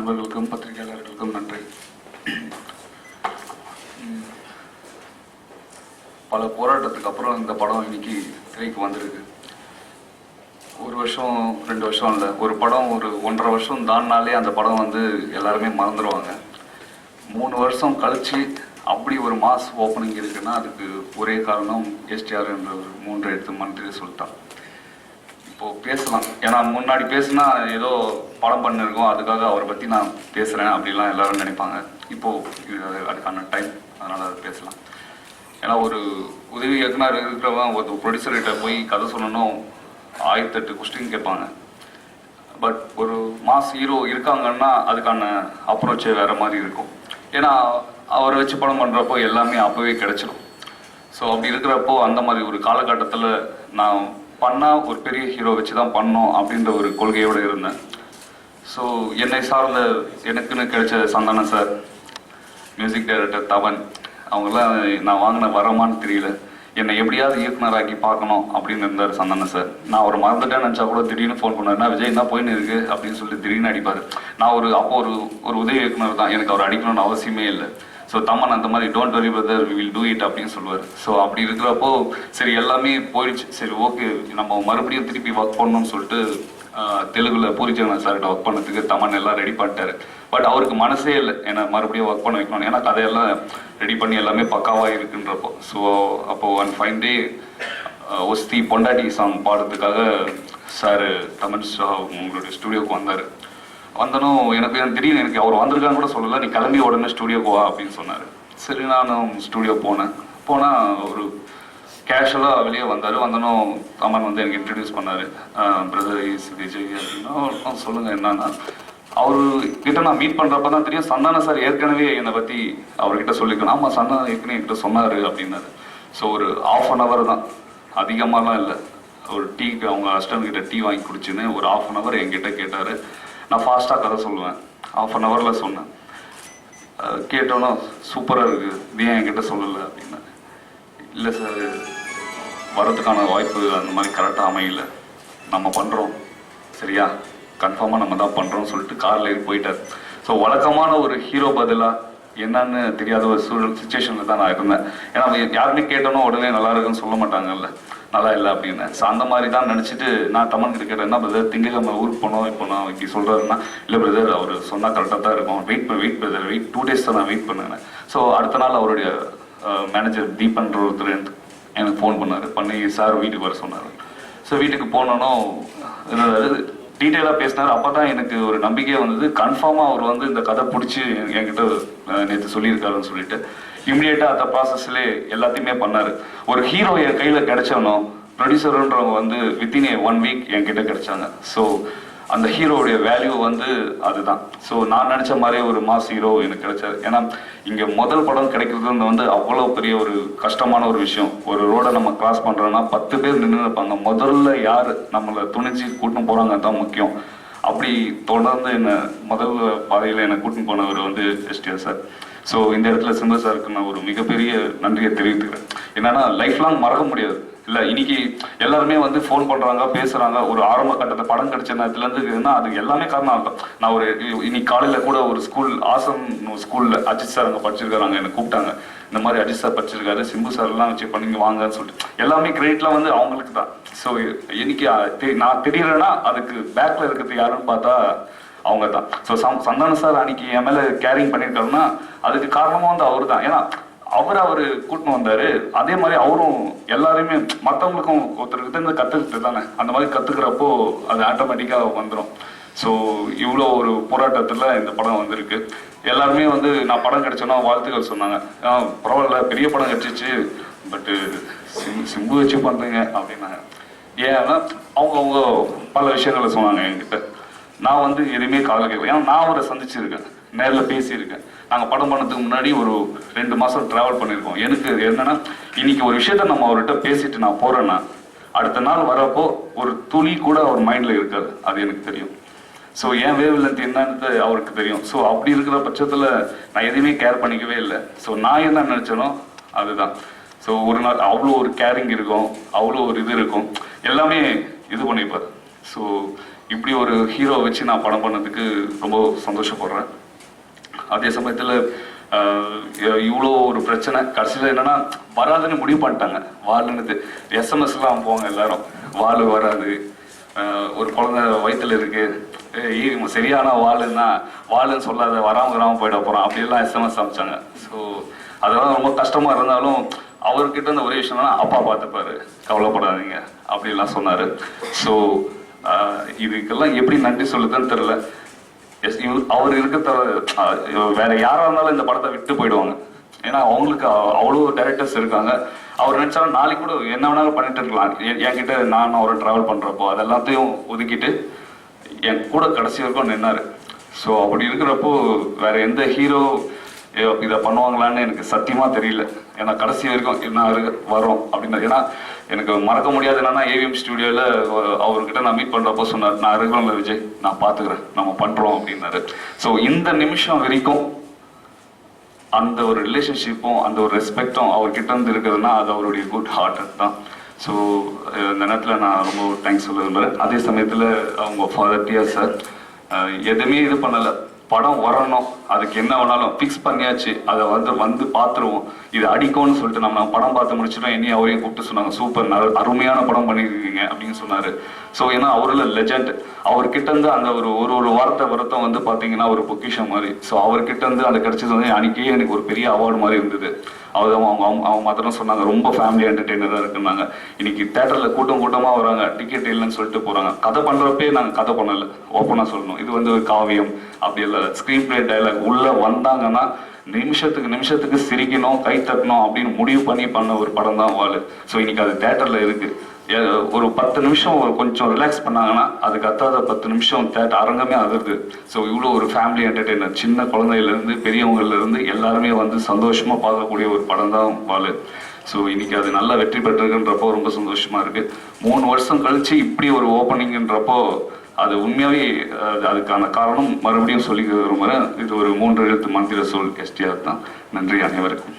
நண்பர்களுக்கும் பத்திரிகையாளர்களுக்கும் நன்றி. பல போராட்டத்துக்கு அப்புறம் இந்த படம் இன்னைக்கு திரைக்கு வந்திருக்கு. ஒரு வருஷம் 2 வருஷம் இல்லை, ஒரு படம் ஒரு 1.5 வருஷம் தாண்டினாலே அந்த படம் வந்து எல்லாருமே மறந்துடுவாங்க. 3 வருஷம் கழிச்சு அப்படி ஒரு மாஸ் ஓப்பனிங் இருக்குன்னா அதுக்கு ஒரே காரணம் எஸ்டிஆர் என்ற ஒரு 3 எழுத்து மந்திரி சொல்லிட்டான். இப்போது பேசலாம், ஏன்னா முன்னாடி பேசுனா ஏதோ படம் பண்ணிருக்கோம் அதுக்காக அவரை பற்றி நான் பேசுகிறேன் அப்படிலாம் எல்லாரும் நினைப்பாங்க. இப்போது அதுக்கான டைம், அதனால் அதை பேசலாம். ஏன்னா ஒரு உதவி இயக்குனர் இருக்கிறவங்க ஒரு ப்ரொடியூசர்கிட்ட போய் கதை சொல்லணும் 1008 கொஸ்டின் கேட்பாங்க. பட் ஒரு மாஸ் ஹீரோ இருக்காங்கன்னா அதுக்கான அப்ரோச்சே வேறு மாதிரி இருக்கும். ஏன்னா அவரை வச்சு படம் பண்ணுறப்போ எல்லாமே அப்போவே கிடைச்சிடும். ஸோ அப்படி இருக்கிறப்போ அந்த மாதிரி ஒரு காலகட்டத்தில் நான் பண்ணால் ஒரு பெரிய ஹீரோ வச்சு தான் பண்ணோம் அப்படின்ற ஒரு கொள்கையோடு இருந்தேன். ஸோ என்னை சார்ந்த எனக்குன்னு கிடைச்ச சந்தானம் சார், மியூசிக் டைரக்டர் தவன், அவங்களாம் நான் வாங்கின வரமான்னு தெரியல, என்னை எப்படியாவது இயக்குனராக்கி பார்க்கணும் அப்படின்னு இருந்தார் சந்தானம் சார். நான் ஒரு மறந்துட்டேன்னு நினச்சா கூட திடீர்னு ஃபோன் பண்ணாருன்னா விஜய் என்ன போயின்னு இருக்கு அப்படின்னு சொல்லிட்டு திடீர்னு அடிப்பார். நான் அப்போ ஒரு உதவி இயக்குனர் தான், எனக்கு அவர் அடிக்கணும்னு அவசியமே இல்லை. ஸோ தமன் அந்த மாதிரி don't worry brother we will do it அப்படின்னு சொல்லுவார். ஸோ அப்படி இருக்கிறப்போ சரி எல்லாமே போயிடுச்சு, சரி ஓகே நம்ம மறுபடியும் திருப்பி ஒர்க் பண்ணணும்னு சொல்லிட்டு தெலுங்குல பூரிச்சந்திரன் சார்கிட்ட ஒர்க் பண்ணதுக்கு தமன் எல்லாம் ரெடி பண்ணிட்டாரு. பட் அவருக்கு மனசே இல்லை என்னை மறுபடியும் ஒர்க் பண்ண வைக்கணும், ஏன்னா கதையெல்லாம் ரெடி பண்ணி எல்லாமே பக்காவாக இருக்குன்றப்போ. ஸோ அப்போது ஒன் ஃபைன் டே ஒஸ்தி பொண்டாட்டி சாங் பாடுறதுக்காக சார் தமன் ஷா உங்களுடைய ஸ்டுடியோவுக்கு வந்தார். வந்தனும் எனக்கு திடீர்னு எனக்கு அவர் வந்திருக்கான்னு கூட சொல்லலை, நீ கிளம்பி உடனே ஸ்டுடியோக்கு வா அப்படின்னு சொன்னார். சரி நானும் ஸ்டுடியோ போனால் ஒரு கேஷுவலாக வெளியே வந்தார். வந்தனும் தமன் வந்து எனக்கு இன்ட்ரடியூஸ் பண்ணார், பிரதர் இஸ் விஜய் அப்படின்னா. சொல்லுங்கள் என்னன்னா, அவர்கிட்ட நான் மீட் பண்ணுறப்ப தான் தெரியும் சந்தான சார் ஏற்கனவே என்னை பற்றி அவர்கிட்ட சொல்லியிருக்கேன். ஆமாம் சந்தானம் ஏற்கனவே என்கிட்ட சொன்னார் அப்படின்னாரு. ஸோ ஒரு 1/2 hour தான், அதிகமாகலாம் இல்லை. ஒரு டீக்கு அவங்க அசிஸ்டன்ட்கிட்ட டீ வாங்கி குடிச்சுன்னு ஒரு 1/2 hour என்கிட்ட கேட்டார். நான் ஃபாஸ்ட்டாக கதை சொல்லுவேன், 1/2 hourல சொன்னேன். கேட்டோன்னா சூப்பராக இருக்குது, நீ என்கிட்ட சொல்லலை அப்படின்னா. இல்லை சார் வரதுக்கான வாய்ப்பு அந்த மாதிரி கரெக்டாக அமையல, நம்ம பண்ணுறோம் சரியா, கன்ஃபார்மாக நம்ம தான் பண்ணுறோம்னு சொல்லிட்டு காரில் ஏறி போயிட்டார். ஸோ வழக்கமான ஒரு ஹீரோ பதிலாக என்னன்னு தெரியாத ஒரு சுச்சுவேஷனில் தான் நான் இருந்தேன். ஏன்னா யாருமே கேட்டோன்னா உடனே நல்லா இருக்குன்னு சொல்ல மாட்டாங்கல்ல, நல்லா இல்லை அப்படின்னு. ஸோ அந்த மாதிரி தான் நினச்சிட்டு நான் தமன் கிட்ட கேட்டேன், என்ன பிரதர் திங்கக்கிழமை ஊருக்கு போனோம், இப்போ நான் இப்படி சொல்கிறாருன்னா, இல்லை பிரதர் அவர் சொன்னால் கரெக்டாக தான் இருக்கும், வெயிட் பிரதர் 2 days தான் நான் வெயிட் பண்ணேன். ஸோ அடுத்த நாள் அவருடைய மேனேஜர் தீபன்ற ஒருத்தர் எனக்கு ஃபோன் பண்ணி சார் வீட்டுக்கு வர சொன்னார். ஸோ வீட்டுக்கு போனோன்னும் டீட்டெயிலாக பேசினார். அப்போ தான் எனக்கு ஒரு நம்பிக்கையே வந்தது, கன்ஃபார்மாக அவர் வந்து இந்த கதை பிடிச்சி என்கிட்ட நேற்று சொல்லியிருக்காருன்னு சொல்லிட்டு இம்மிடியேட்டாக அந்த ப்ராசஸ்லேயே எல்லாத்தையுமே பண்ணார். ஒரு ஹீரோ என் கையில் கிடைச்சவனும் ப்ரொடியூசருன்றவங்க வந்து வித்தின் 1 week என்கிட்ட கிடைச்சாங்க. ஸோ அந்த ஹீரோவுடைய வேல்யூ வந்து அதுதான். ஸோ நான் நினச்ச மாதிரியே ஒரு மாஸ் ஹீரோ எனக்கு கிடைச்சாரு. ஏன்னா இங்கே முதல் படம் கிடைக்கிறது வந்து அவ்வளோ பெரிய ஒரு கஷ்டமான ஒரு விஷயம். ஒரு ரோடை நம்ம கிராஸ் பண்ணுறோன்னா 10 பேர் நின்று இருப்பாங்க, முதல்ல யார் நம்மளை துணிஞ்சு கூட்டின்னு போகிறாங்க தான் முக்கியம். அப்படி தொடர்ந்து என்னை முதல் பாதையில் என்னை கூட்டின்னு போனவர் வந்து எஸ்டிஆர் சார். ஸோ இந்த இடத்துல சிம்பு சாருக்கு நான் ஒரு மிகப்பெரிய நன்றியை தெரிவித்துக்கிறேன். என்னன்னா லைஃப் லாங் மறக்க முடியாது. இல்லை இன்னைக்கு எல்லாருமே வந்து ஃபோன் பண்ணுறாங்க பேசுகிறாங்க, ஒரு ஆரம்ப கட்டத்தை படம் கிடைச்ச நேரத்துலேருந்து அது எல்லாமே காரணம் ஆகும். நான் ஒரு இன்னைக்கு காலையில் கூட ஒரு ஆசம் ஸ்கூலில் அஜித் சார் அங்கே படிச்சிருக்காங்க, என்னை கூப்பிட்டாங்க, இந்த மாதிரி அஜித் சார் படிச்சிருக்காரு, சிம்பு சார்லாம் வச்சு பண்ணிங்க வாங்கன்னு சொல்லிட்டு எல்லாமே கிரெடிட்லாம் வந்து அவங்களுக்கு தான். ஸோ இன்னைக்கு நான் தெரியலன்னா அதுக்கு பேக்கில் இருக்கிறது யாருன்னு பார்த்தா அவங்க தான். ஸோ சந்தான சார் அன்னைக்கு என் மேலே கேரிங் பண்ணியிருக்காருன்னா அதுக்கு காரணமாக வந்து அவர் தான். ஏன்னா அவர் கூட்டின்னு வந்தார், அதே மாதிரி அவரும் எல்லாருமே மற்றவங்களுக்கும் ஒருத்தருக்கு இருந்து கற்றுக்கிட்டு தானே, அந்த மாதிரி கற்றுக்கிறப்போ அது ஆட்டோமேட்டிக்காக வந்துடும். ஸோ இவ்வளோ ஒரு போராட்டத்தில் இந்த படம் வந்திருக்கு. எல்லாருமே வந்து நான் படம் கிடைச்சோன்னா வாழ்த்துக்கள் சொன்னாங்க. பரவாயில்ல பெரிய படம் கிடைச்சிச்சு, பட்டு சிம்பு வச்சு பண்ணுறீங்க அப்படின்னாங்க. ஏன்னா அவங்க பல விஷயங்களை சொன்னாங்க என்கிட்ட. நான் வந்து எதுவுமே காதல் கேட்கல, ஏன்னா நான் அவரை சந்திச்சிருக்கேன், நேரில் பேசியிருக்கேன். நாங்கள் படம் பண்ணதுக்கு முன்னாடி ஒரு 2 மாதம் ட்ராவல் பண்ணியிருக்கோம். எனக்கு என்னென்னா இன்னைக்கு ஒரு விஷயத்த நம்ம அவர்கிட்ட பேசிட்டு நான் போகிறேன்னா அடுத்த நாள் வரப்போ ஒரு துளி கூட அவர் மைண்டில் இருக்காது, அது எனக்கு தெரியும். ஸோ என் வேவ் லென்த் என்னன்னு அவருக்கு தெரியும். ஸோ அப்படி இருக்கிற பட்சத்தில் நான் எதுவுமே கேர் பண்ணிக்கவே இல்லை. ஸோ நான் என்ன நினச்சேனோ அதுதான். ஸோ ஒரு நாள் அவ்வளோ ஒரு கேரிங் இருக்கும், அவ்வளோ ஒரு இது இருக்கும், எல்லாமே இது பண்ணிப்பார். ஸோ இப்படி ஒரு ஹீரோ வச்சு நான் படம் பண்ணதுக்கு ரொம்ப சந்தோஷப்படுறேன். அதே சமயத்தில் இவ்வளோ ஒரு பிரச்சனை கடைசியில் என்னன்னா வராதுன்னு முடிவு பண்ணிட்டாங்க. வாளுன்னு எஸ்எம்எஸ்லாம் போவாங்க எல்லாரும், வாள் வராது, ஒரு குழந்தை வயிற்றுல இருக்கு, சரியான வாளுன்னா வாளுன்னு சொல்லாத, வராமல் போயிட போகிறான் அப்படியெல்லாம் எஸ்எம்எஸ் அனுப்பிச்சாங்க. ஸோ அதெல்லாம் ரொம்ப கஷ்டமாக இருந்தாலும் அவர்கிட்ட இந்த ஒரே விஷயம்னா அப்பா பார்த்துப்பாரு, கவலைப்படாதீங்க அப்படிலாம் சொன்னார். ஸோ இதுக்கெல்லாம் எப்படி நன்றி சொல்லுதுன்னு தெரில. அவர் இருக்க வேற யாராக இருந்தாலும் இந்த படத்தை விட்டு போயிடுவாங்க. ஏன்னா அவங்களுக்கு அவ்வளோ டைரக்டர்ஸ் இருக்காங்க. அவர் நினைச்சாலும் நாளைக்கு கூட என்ன வேணாலும் பண்ணிட்டு இருக்கலாம். என்கிட்ட நான் அவரை ட்ராவல் பண்றப்போ அதெல்லாத்தையும் ஒதுக்கிட்டு என் கூட கடைசி வரைக்கும் நின்னாரு. ஸோ அப்படி இருக்கிறப்போ வேற எந்த ஹீரோ இதை பண்ணுவாங்களான்னு எனக்கு சத்தியமா தெரியல. ஏன்னா கடைசி வரைக்கும் நான் வரோம் அப்படின்னு. ஏன்னா எனக்கு மறக்க முடியாது என்னன்னா ஏவிஎம் ஸ்டுடியோவில் அவர்கிட்ட நான் மீட் பண்ணுறப்போ சொன்னார், நான் இருக்கிறேன் விஜய், நான் பார்த்துக்கிறேன், நம்ம பண்ணுறோம் அப்படின்னாரு. ஸோ இந்த நிமிஷம் வரைக்கும் அந்த ஒரு ரிலேஷன்ஷிப்பும் அந்த ஒரு ரெஸ்பெக்டும் அவர்கிட்ட இருந்து இருக்குதுன்னா அது அவருடைய குட் ஹார்ட் தான். ஸோ இந்த நேரத்தில் நான் ரொம்ப தேங்க்ஸ் சொல்ல விரும்புகிறேன். அதே சமயத்தில் அவங்க ஃபாதர் டிஆர் சார் எதுவுமே இது பண்ணலை, படம் வரணும், அதுக்கு என்ன வேணாலும் ஃபிக்ஸ் பண்ணியாச்சு, அதை வந்து பார்த்துருவோம், இது அடிக்கும்னு சொல்லிட்டு நம்ம படம் பார்த்து முடிச்சிட்டோம். என்னையும் அவரையும் கூப்பிட்டு சொன்னாங்க, சூப்பர் அருமையான படம் பண்ணியிருக்கீங்க அப்படின்னு சொன்னார். ஸோ ஏன்னா அவரில் லெஜண்ட், அவர்கிட்ட இருந்து அந்த ஒரு வார்த்தை வருத்தம் வந்து பார்த்தீங்கன்னா ஒரு பொக்கிஷம் மாதிரி. ஸோ அவர்கிட்ட இருந்து அது கிடைச்சது வந்து அன்றைக்கே எனக்கு ஒரு பெரிய அவார்டு மாதிரி இருந்தது. அவங்க மாத்திரம் சொன்னாங்க ரொம்ப ஃபேமிலி என்டர்டெய்னராக இருக்குன்னாங்க. இன்னைக்கு தேட்டரில் கூட்டமாக வராங்க, டிக்கெட் இல்லைன்னு சொல்லிட்டு போகிறாங்க. கதை பண்ணுறப்பே நாங்கள் கதை பண்ணலை, ஓப்பனாக சொல்லணும். இது வந்து ஒரு காவியம் அப்படி இல்லை, ஸ்க்ரீன் பிளே டைலாக் உள்ளே வந்தாங்கன்னா நிமிஷத்துக்கு சிரிக்கணும், கை தட்டணும் அப்படின்னு முடிவு பண்ண ஒரு படம் தான் வாள். ஸோ இன்னைக்கு அது தேட்டரில் இருக்கு. ஒரு 10 நிமிஷம் கொஞ்சம் ரிலாக்ஸ் பண்ணாங்கன்னா அதுக்கு அத்தாத 10 நிமிஷம் தேட்டர் அரங்கமே அதிருது. ஸோ இவ்வளோ ஒரு ஃபேமிலி என்டர்டெய்னர், சின்ன குழந்தையிலேருந்து பெரியவங்கலேருந்து எல்லாருமே வந்து சந்தோஷமாக பார்க்கக்கூடிய ஒரு படம் தான் வாள். ஸோ இன்னைக்கு அது நல்லா வெற்றி பெற்றிருக்குன்றப்போ ரொம்ப சந்தோஷமா இருக்கு. 3 வருஷம் கழிச்சு இப்படி ஒரு ஓப்பனிங்ன்றப்போ அது உண்மையாகவே அதுக்கான காரணம் மறுபடியும் சொல்லி விரும்புகிறேன். இது ஒரு 3 எழுத்து மந்திர சொல் எஸ்டிஆர் தான். நன்றி அனைவருக்கும்.